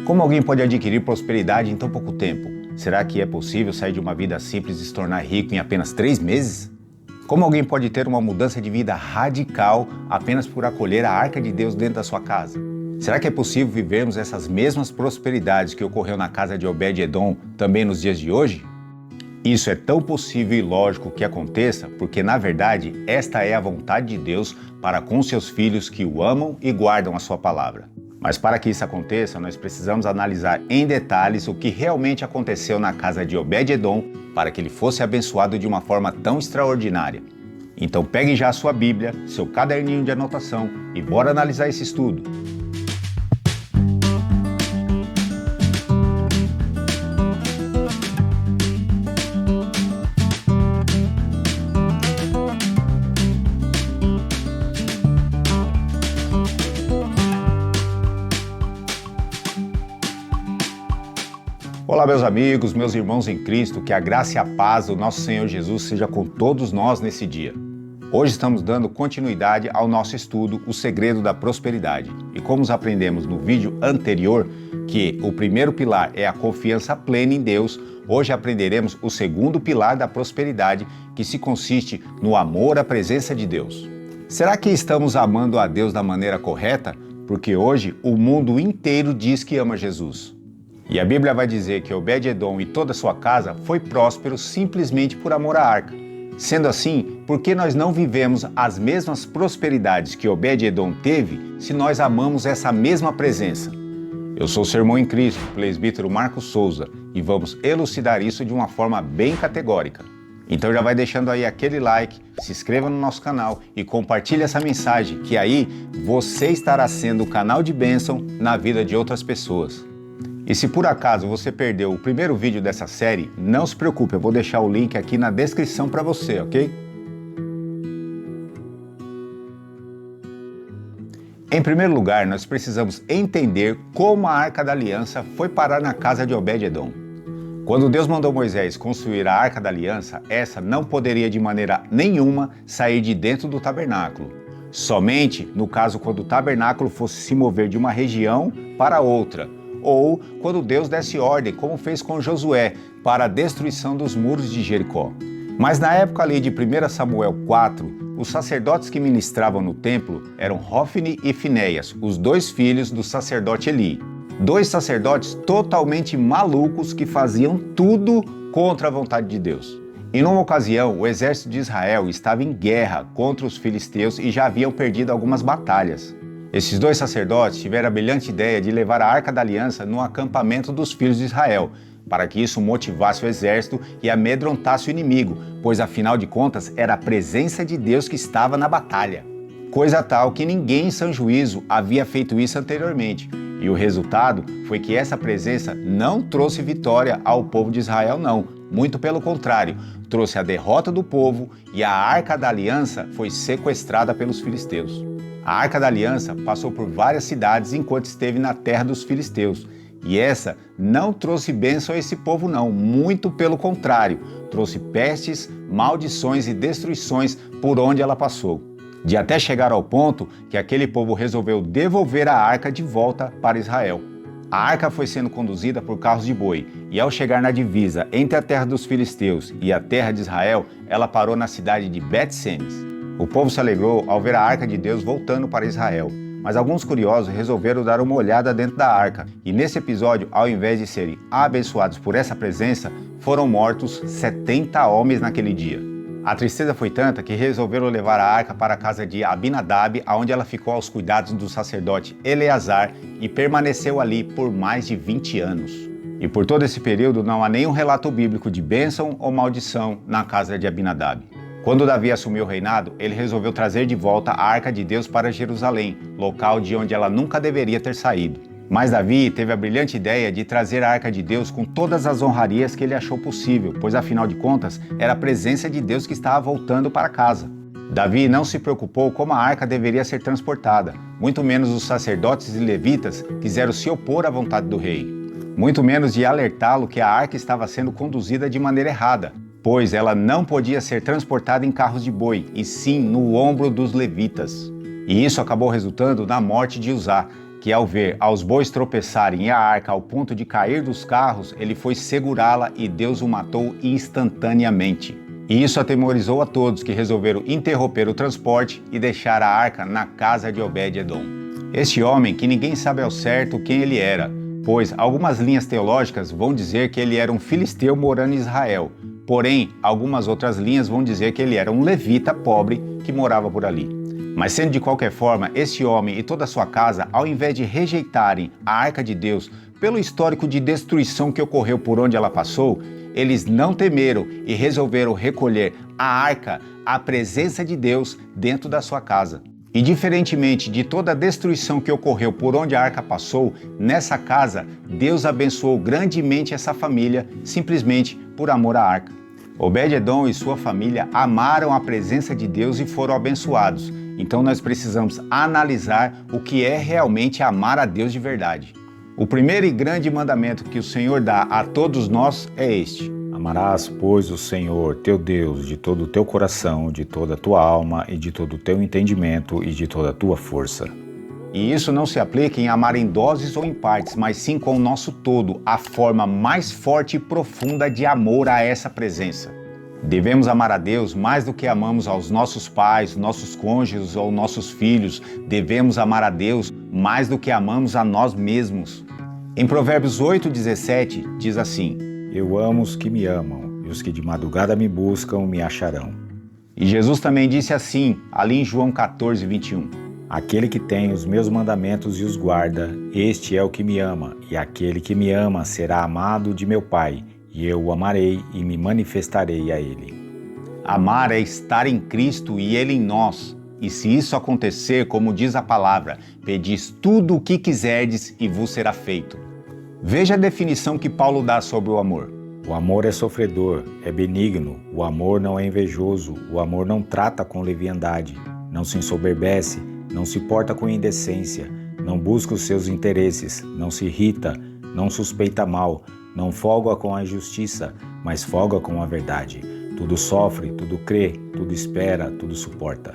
Como alguém pode adquirir prosperidade em tão pouco tempo? Será que é possível sair de uma vida simples e se tornar rico em apenas 3 meses? Como alguém pode ter uma mudança de vida radical apenas por acolher a arca de Deus dentro da sua casa? Será que é possível vivermos essas mesmas prosperidades que ocorreu na casa de Obed-Edom também nos dias de hoje? Isso é tão possível e lógico que aconteça porque, na verdade, esta é a vontade de Deus para com seus filhos que o amam e guardam a sua palavra. Mas para que isso aconteça, nós precisamos analisar em detalhes o que realmente aconteceu na casa de Obed-Edom para que ele fosse abençoado de uma forma tão extraordinária. Então pegue já a sua Bíblia, seu caderninho de anotação e bora analisar esse estudo. Olá meus amigos, meus irmãos em Cristo, que a graça e a paz do nosso Senhor Jesus seja com todos nós nesse dia. Hoje estamos dando continuidade ao nosso estudo, O Segredo da Prosperidade. E como aprendemos no vídeo anterior que o primeiro pilar é a confiança plena em Deus, hoje aprenderemos o segundo pilar da prosperidade, que se consiste no amor à presença de Deus. Será que estamos amando a Deus da maneira correta? Porque hoje o mundo inteiro diz que ama Jesus. E a Bíblia vai dizer que Obed-Edom e toda a sua casa foi próspero simplesmente por amor à arca. Sendo assim, por que nós não vivemos as mesmas prosperidades que Obed-Edom teve se nós amamos essa mesma presença? Eu sou o Sermão em Cristo, presbítero Marcos Souza, e vamos elucidar isso de uma forma bem categórica. Então já vai deixando aí aquele like, se inscreva no nosso canal e compartilhe essa mensagem, que aí você estará sendo o canal de bênção na vida de outras pessoas. E se por acaso você perdeu o primeiro vídeo dessa série, não se preocupe, eu vou deixar o link aqui na descrição para você, ok? Em primeiro lugar, nós precisamos entender como a Arca da Aliança foi parar na casa de Obed-Edom. Quando Deus mandou Moisés construir a Arca da Aliança, essa não poderia de maneira nenhuma sair de dentro do tabernáculo. Somente no caso quando o tabernáculo fosse se mover de uma região para outra, ou quando Deus desse ordem, como fez com Josué, para a destruição dos muros de Jericó. Mas na época ali de 1 Samuel 4, os sacerdotes que ministravam no templo eram Hofni e Finéias, os dois filhos do sacerdote Eli. Dois sacerdotes totalmente malucos que faziam tudo contra a vontade de Deus. Em uma ocasião, o exército de Israel estava em guerra contra os filisteus e já haviam perdido algumas batalhas. Esses dois sacerdotes tiveram a brilhante ideia de levar a Arca da Aliança no acampamento dos filhos de Israel, para que isso motivasse o exército e amedrontasse o inimigo, pois afinal de contas era a presença de Deus que estava na batalha. Coisa tal que ninguém em sã juízo havia feito isso anteriormente, e o resultado foi que essa presença não trouxe vitória ao povo de Israel não, muito pelo contrário, trouxe a derrota do povo e a Arca da Aliança foi sequestrada pelos filisteus. A Arca da Aliança passou por várias cidades enquanto esteve na terra dos filisteus. E essa não trouxe bênção a esse povo não, muito pelo contrário, trouxe pestes, maldições e destruições por onde ela passou. De até chegar ao ponto que aquele povo resolveu devolver a arca de volta para Israel. A arca foi sendo conduzida por carros de boi, e ao chegar na divisa entre a terra dos filisteus e a terra de Israel, ela parou na cidade de Bet-Semes. O povo se alegrou ao ver a arca de Deus voltando para Israel, mas alguns curiosos resolveram dar uma olhada dentro da arca, e nesse episódio, ao invés de serem abençoados por essa presença, foram mortos 70 homens naquele dia. A tristeza foi tanta que resolveram levar a arca para a casa de Abinadab, onde ela ficou aos cuidados do sacerdote Eleazar e permaneceu ali por mais de 20 anos. E por todo esse período não há nenhum relato bíblico de bênção ou maldição na casa de Abinadab. Quando Davi assumiu o reinado, ele resolveu trazer de volta a Arca de Deus para Jerusalém, local de onde ela nunca deveria ter saído. Mas Davi teve a brilhante ideia de trazer a Arca de Deus com todas as honrarias que ele achou possível, pois afinal de contas, era a presença de Deus que estava voltando para casa. Davi não se preocupou como a arca deveria ser transportada, muito menos os sacerdotes e levitas quiseram se opor à vontade do rei, muito menos de alertá-lo que a arca estava sendo conduzida de maneira errada, pois ela não podia ser transportada em carros de boi, e sim no ombro dos levitas. E isso acabou resultando na morte de Uzá, que ao ver os bois tropeçarem e a arca ao ponto de cair dos carros, ele foi segurá-la e Deus o matou instantaneamente. E isso atemorizou a todos, que resolveram interromper o transporte e deixar a arca na casa de Obed-edom. Este homem, que ninguém sabe ao certo quem ele era, pois algumas linhas teológicas vão dizer que ele era um filisteu morando em Israel, porém algumas outras linhas vão dizer que ele era um levita pobre que morava por ali. Mas sendo de qualquer forma, este homem e toda a sua casa, ao invés de rejeitarem a arca de Deus pelo histórico de destruição que ocorreu por onde ela passou, eles não temeram e resolveram recolher a arca, a presença de Deus, dentro da sua casa. E diferentemente de toda a destruição que ocorreu por onde a arca passou, nessa casa, Deus abençoou grandemente essa família, simplesmente por amor à arca. Obed-edom e sua família amaram a presença de Deus e foram abençoados. Então nós precisamos analisar o que é realmente amar a Deus de verdade. O primeiro e grande mandamento que o Senhor dá a todos nós é este: amarás, pois, o Senhor, teu Deus, de todo o teu coração, de toda a tua alma e de todo o teu entendimento e de toda a tua força. E isso não se aplica em amar em doses ou em partes, mas sim com o nosso todo, a forma mais forte e profunda de amor a essa presença. Devemos amar a Deus mais do que amamos aos nossos pais, nossos cônjuges ou nossos filhos. Devemos amar a Deus mais do que amamos a nós mesmos. Em Provérbios 8:17 diz assim: Eu amo os que me amam, e os que de madrugada me buscam me acharão. E Jesus também disse assim, ali em João 14:21. Aquele que tem os meus mandamentos e os guarda, este é o que me ama, e aquele que me ama será amado de meu Pai, e eu o amarei e me manifestarei a ele. Amar é estar em Cristo e Ele em nós. E se isso acontecer, como diz a palavra, pedis tudo o que quiserdes e vos será feito. Veja a definição que Paulo dá sobre o amor. O amor é sofredor, é benigno, o amor não é invejoso, o amor não trata com leviandade, não se ensoberbece, não se porta com indecência, não busca os seus interesses, não se irrita, não suspeita mal, não folga com a injustiça, mas folga com a verdade. Tudo sofre, tudo crê, tudo espera, tudo suporta.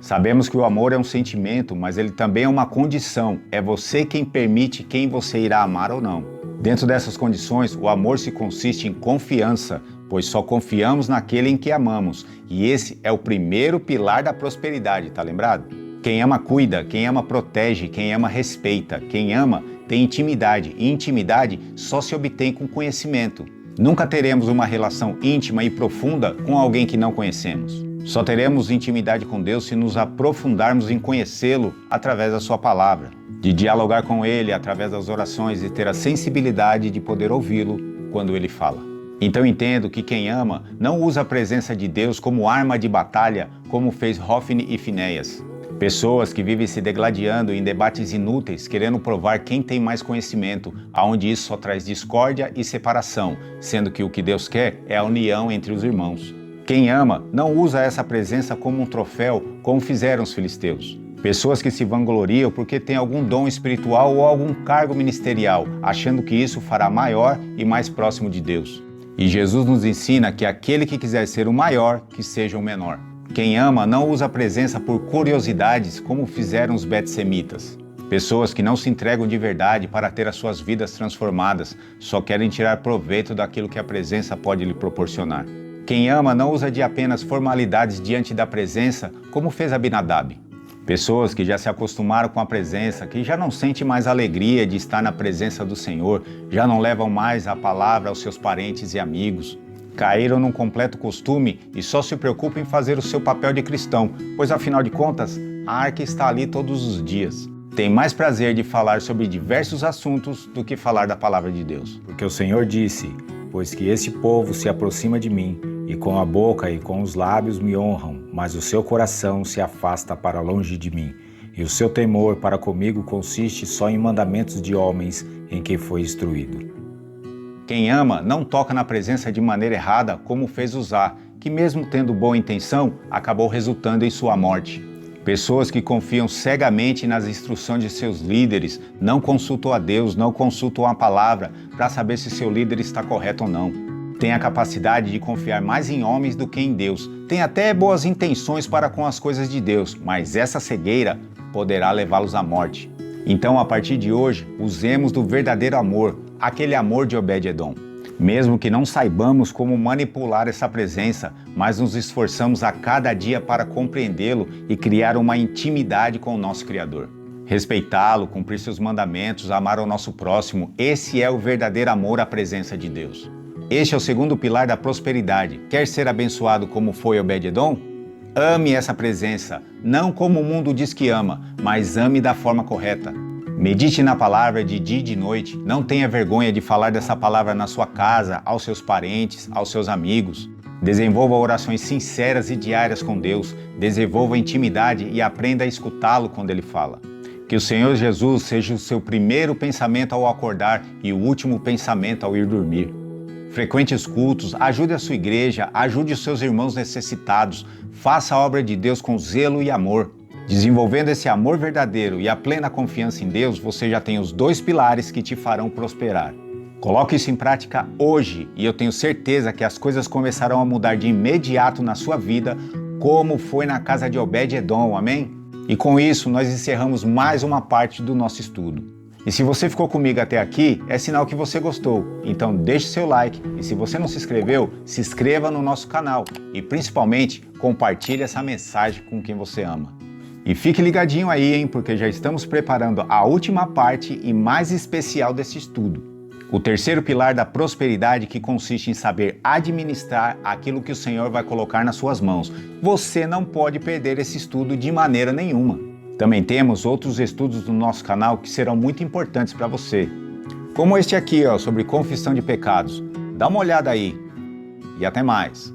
Sabemos que o amor é um sentimento, mas ele também é uma condição. É você quem permite quem você irá amar ou não. Dentro dessas condições, o amor se consiste em confiança, pois só confiamos naquele em que amamos. E esse é o primeiro pilar da prosperidade, tá lembrado? Quem ama cuida, quem ama protege, quem ama respeita, quem ama tem intimidade, e intimidade só se obtém com conhecimento. Nunca teremos uma relação íntima e profunda com alguém que não conhecemos. Só teremos intimidade com Deus se nos aprofundarmos em conhecê-lo através da sua palavra, de dialogar com Ele através das orações e ter a sensibilidade de poder ouvi-lo quando Ele fala. Então entendo que quem ama não usa a presença de Deus como arma de batalha, como fez Hófni e Finéias. Pessoas que vivem se degladiando em debates inúteis, querendo provar quem tem mais conhecimento, aonde isso só traz discórdia e separação, sendo que o que Deus quer é a união entre os irmãos. Quem ama não usa essa presença como um troféu, como fizeram os filisteus. Pessoas que se vangloriam porque têm algum dom espiritual ou algum cargo ministerial, achando que isso fará maior e mais próximo de Deus. E Jesus nos ensina que aquele que quiser ser o maior, que seja o menor. Quem ama não usa a presença por curiosidades, como fizeram os betsemitas. Pessoas que não se entregam de verdade para ter as suas vidas transformadas, só querem tirar proveito daquilo que a presença pode lhe proporcionar. Quem ama não usa de apenas formalidades diante da presença, como fez Abinadab. Pessoas que já se acostumaram com a presença, que já não sentem mais alegria de estar na presença do Senhor, já não levam mais a palavra aos seus parentes e amigos. Caíram num completo costume e só se preocupam em fazer o seu papel de cristão, pois afinal de contas, a arca está ali todos os dias. Tem mais prazer de falar sobre diversos assuntos do que falar da palavra de Deus. Porque o Senhor disse: pois que esse povo se aproxima de mim, e com a boca e com os lábios me honram, mas o seu coração se afasta para longe de mim, e o seu temor para comigo consiste só em mandamentos de homens em que foi instruído. Quem ama não toca na presença de maneira errada, como fez Uzá, que mesmo tendo boa intenção, acabou resultando em sua morte. Pessoas que confiam cegamente nas instruções de seus líderes, não consultam a Deus, não consultam a palavra para saber se seu líder está correto ou não. Tem a capacidade de confiar mais em homens do que em Deus. Tem até boas intenções para com as coisas de Deus, mas essa cegueira poderá levá-los à morte. Então, a partir de hoje, usemos do verdadeiro amor, aquele amor de Obed-Edom. Mesmo que não saibamos como manipular essa presença, mas nos esforçamos a cada dia para compreendê-lo e criar uma intimidade com o nosso Criador. Respeitá-lo, cumprir seus mandamentos, amar o nosso próximo, esse é o verdadeiro amor à presença de Deus. Este é o segundo pilar da prosperidade. Quer ser abençoado como foi Obed-Edom? Ame essa presença, não como o mundo diz que ama, mas ame da forma correta. Medite na palavra de dia e de noite, não tenha vergonha de falar dessa palavra na sua casa, aos seus parentes, aos seus amigos. Desenvolva orações sinceras e diárias com Deus, desenvolva intimidade e aprenda a escutá-lo quando Ele fala. Que o Senhor Jesus seja o seu primeiro pensamento ao acordar e o último pensamento ao ir dormir. Frequente os cultos, ajude a sua igreja, ajude os seus irmãos necessitados, faça a obra de Deus com zelo e amor. Desenvolvendo esse amor verdadeiro e a plena confiança em Deus, você já tem os dois pilares que te farão prosperar. Coloque isso em prática hoje e eu tenho certeza que as coisas começarão a mudar de imediato na sua vida, como foi na casa de Obed-Edom, amém? E com isso, nós encerramos mais uma parte do nosso estudo. E se você ficou comigo até aqui, é sinal que você gostou. Então deixe seu like e se você não se inscreveu, se inscreva no nosso canal e principalmente compartilhe essa mensagem com quem você ama. E fique ligadinho aí, hein, porque já estamos preparando a última parte e mais especial desse estudo. O terceiro pilar da prosperidade, que consiste em saber administrar aquilo que o Senhor vai colocar nas suas mãos. Você não pode perder esse estudo de maneira nenhuma. Também temos outros estudos no nosso canal que serão muito importantes para você. Como este aqui, sobre confissão de pecados. Dá uma olhada aí. E até mais.